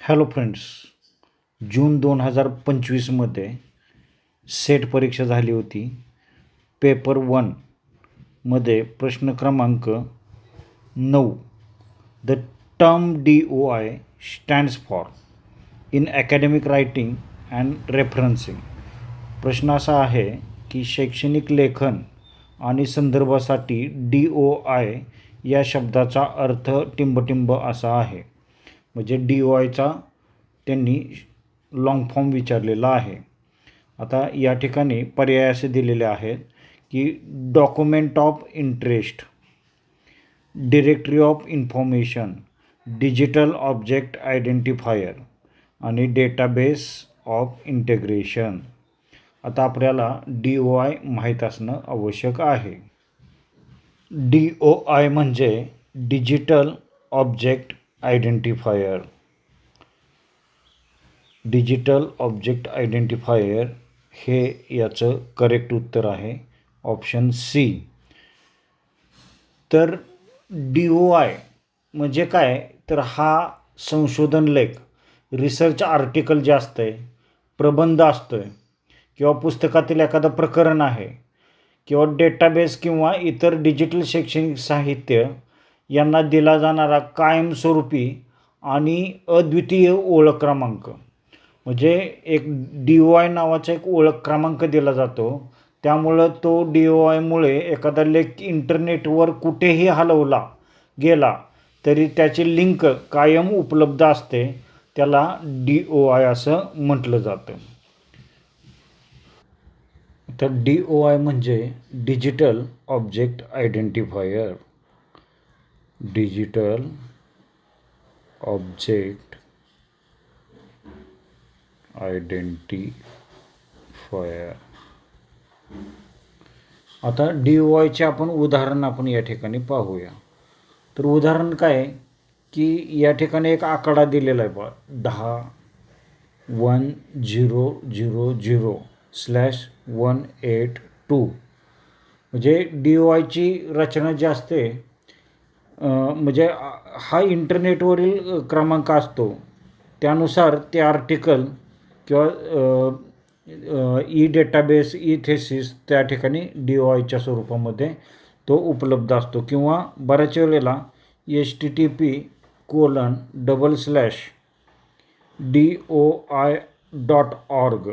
Hello friends, जून 2025मध्ये set परीक्षा झाली होती. पेपर 1मध्ये प्रश्न क्रमांक 9. The term DOI stands for in academic writing and referencing. प्रश्न असा आहे की शैक्षणिक लेखन आणि संदर्भासाठी DOI या शब्दाचा अर्थ टिंबटिंब असा आहे. म्हणजे DOIचा त्यांनी लॉंग फॉर्म विचारलेला आहे. आता या ठिकाणी पर्याय असे दिलेले आहेत की document of interest, directory of information, digital object identifier आणि डेटाबेस ऑफ इंटिग्रेशन. आता आपल्याला DOI माहीत असणं आवश्यक आहे. DOI म्हणजे digital object identifier. Digital object identifier हे याचं करेक्ट उत्तर आहे, ऑप्शन सी. तर DOI म्हणजे काय, तर हा संशोधन लेख, रिसर्च आर्टिकल जे असतं आहे, प्रबंध असतो आहे किंवा पुस्तकातील एखादं प्रकरण आहे किंवा डेटाबेस किंवा इतर डिजिटल शैक्षणिक साहित्य यांना दिला जाणारा कायमस्वरूपी आणि अद्वितीय ओळख क्रमांक. म्हणजे एक DOI नावाचा एक ओळख क्रमांक दिला जातो. त्यामुळं तो DOIमुळे एखादा लेख इंटरनेटवर कुठेही हलवला गेला तरी त्याची लिंक कायम उपलब्ध असते. त्याला DOI असं म्हटलं जातं. तर DOI म्हणजे digital object identifier. Digital object identifier. आता DOIचे आपण उदाहरण आपण या ठिकाणी पाहूया. तर उदाहरण काय की या ठिकाणी एक आकडा दिलेला आहे बघा, 10,10,000/182. म्हणजे DOIची रचना जी असते, म्हणजे हा इंटरनेटवरील क्रमांक असतो. त्यानुसार ते आर्टिकल किंवा डेटाबेस, थेसिस त्या ठिकाणी DOIच्या स्वरूपामध्ये तो उपलब्ध असतो. किंवा बऱ्याच वेळेला http://DOI.org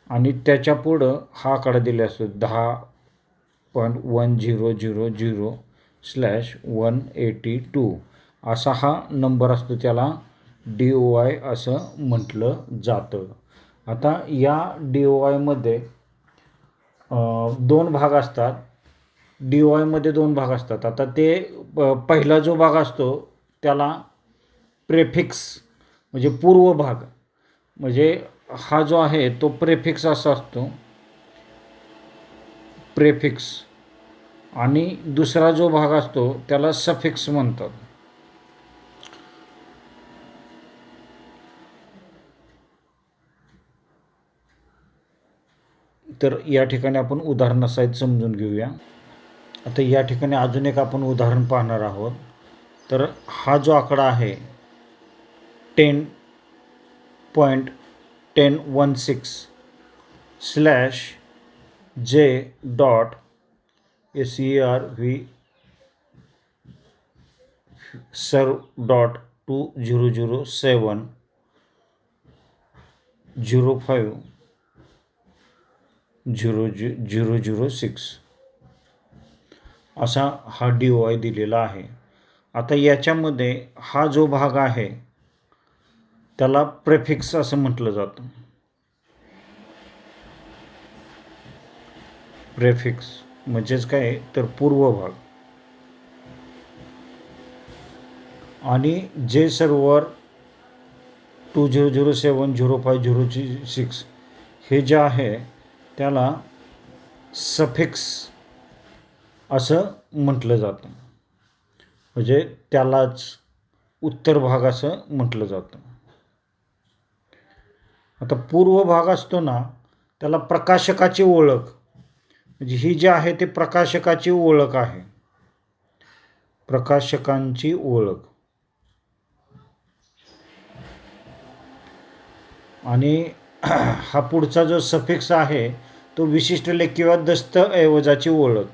आणि त्याच्या पुढं हा आकडा दिला असतो, 10.1000/182 असा हा नंबर असतो. त्याला DOI असं म्हटलं जातं. आता या DOIमध्ये दोन भाग असतात. DOIमध्ये दोन भाग असतात. आता ते पहिला जो भाग असतो त्याला प्रेफिक्स म्हणजे पूर्व भाग, म्हणजे हा जो आहे तो प्रेफिक्स असा असतो, प्रेफिक्स. आणि दुसरा जो भाग असतो त्याला सफिक्स म्हणतात. तर या ठिकाणी आपण उदाहरणासहित समजून घेऊया. आता या ठिकाणी अजून एक आपण उदाहरण पाहणार आहोत. तर हा जो आकडा आहे 10.10.serv/2007/05/006 असा हा DOI दिलेला आहे. आता याच्यामध्ये हा जो भाग आहे त्याला प्रेफिक्स असं म्हटलं जातं. प्रेफिक्स म्हणजेच काय, तर पूर्व भाग. आणि जे सर्व्हर 2007/05/006 हे जे आहे त्याला सफिक्स असं म्हटलं जातं. म्हणजे त्यालाच उत्तर भाग असं म्हटलं जातं. आता पूर्व भाग असतो ना त्याला प्रकाशकाची ओळख, म्हणजे ही जी आहे ते प्रकाशकाची ओळख आहे. प्रकाशकांची ओळख. आणि हा पुढचा जो सफिक्स आहे तो विशिष्ट लेख किंवा दस्तऐवजाची ओळख,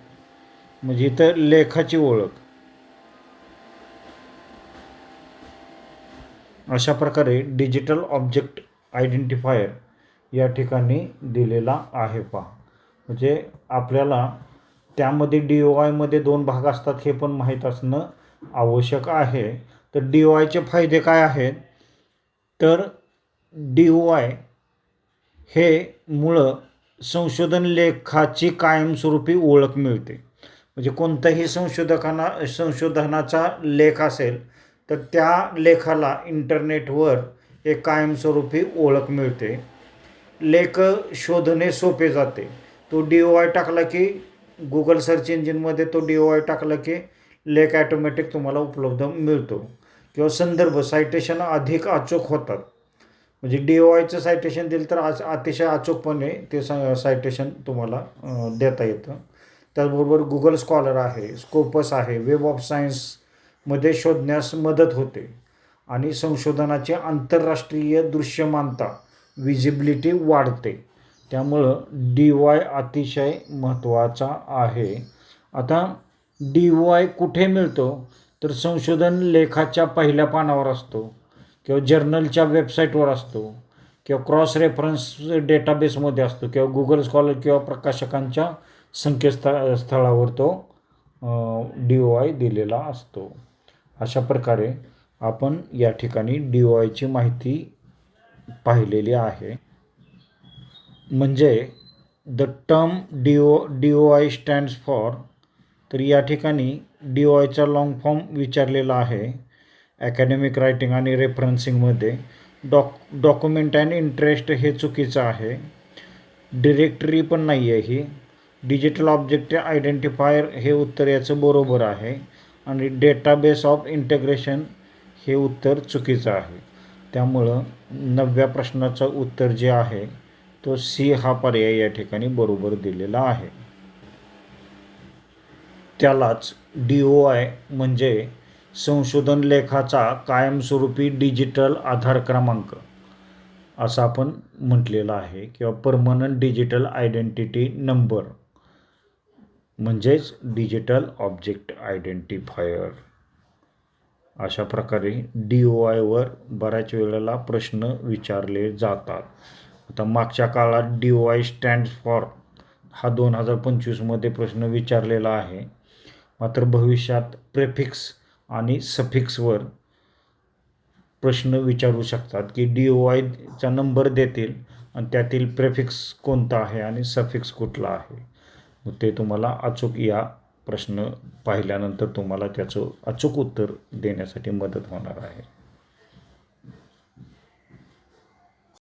म्हणजे इथं लेखाची ओळख. अशा प्रकारे डिजिटल ऑब्जेक्ट आयडेंटिफायर या ठिकाणी दिलेला आहे पहा. म्हणजे आपल्याला त्यामध्ये DOI मध्ये 2 भाग असतात हे पण माहीत असणं आवश्यक आहे. तर DOIचे फायदे काय आहेत, तर DOI हे मुळं संशोधन लेखाची कायमस्वरूपी ओळख मिळते. म्हणजे कोणत्याही संशोधनाचा लेख असेल तर त्या लेखाला इंटरनेटवर एक कायमस्वरूपी ओळख मिळते. लेख शोधणे सोपे जाते. तो DOI टाकला की गुगल सर्च इंजिनमध्ये तो DOI टाकला की लेख ॲटोमॅटिक तुम्हाला उपलब्ध मिळतो. किंवा संदर्भ सायटेशन अधिक अचूक होतात. म्हणजे DOIचं सायटेशन दिलं तर अतिशय अचूकपणे ते सायटेशन तुम्हाला देता येतं. त्याचबरोबर गुगल स्कॉलर आहे, स्कोपस आहे, वेब ऑफ सायन्समध्ये शोधण्यास मदत होते. आणि संशोधनाची आंतरराष्ट्रीय दृश्यमानता विजिबिलिटी वाढते. त्यामुळं DOI अतिशय महत्त्वाचा आहे. आता DOI कुठे मिळतो, तर संशोधन लेखाच्या पहिल्या पानावर असतो किंवा जर्नलच्या वेबसाईटवर असतो किंवा क्रॉस रेफरन्स डेटाबेसमध्ये असतो किंवा गुगल स्कॉलर किंवा प्रकाशकांच्या संकेतस्थळावर तो DOI दिलेला असतो. अशा प्रकारे आपण या ठिकाणी DOIची माहिती पाहिलेली आहे. म्हणजे the term DOI stands for, तर या ठिकाणी DOIचा लॉंग फॉर्म विचारलेला आहे ॲकॅडमिक रायटिंग आणि रेफरन्सिंगमध्ये. डॉक्युमेंट अँड इंटरेस्ट हे चुकीचं आहे. डिरेक्टरी पण नाही आहे ही. डिजिटल ऑब्जेक्ट आयडेंटिफायर हे उत्तर याचं बरोबर आहे. आणि डेटाबेस ऑफ इंटिग्रेशन हे उत्तर चुकीचं आहे. त्यामुळं 9व्या प्रश्नाचं उत्तर जे आहे तो C हा पर्याय या ठिकाणी बरोबर दिलेला आहे. त्यालाच DOI म्हणजे संशोधन लेखाचा कायमस्वरूपी डिजिटल आधार क्रमांक असं आपण म्हटलेलं आहे किंवा परमनंट डिजिटल आयडेंटिटी नंबर, म्हणजेच डिजिटल ऑब्जेक्ट आयडेंटिफायर. अशा प्रकारे DOIवर बऱ्याच वेळेला प्रश्न विचारले जातात. आता मागच्या काळात DOI स्टँड्स फॉर हा 2025मध्ये प्रश्न विचारलेला आहे. मात्र भविष्यात प्रेफिक्स आणि सफिक्सवर प्रश्न विचारू शकतात की DOIचा नंबर देतील आणि त्यातील प्रेफिक्स कोणता आहे आणि सफिक्स कुठला आहे. मग ते तुम्हाला अचूक या प्रश्न पाहिल्यानंतर तुम्हाला त्याचं अचूक उत्तर देण्यासाठी मदत होणार आहे.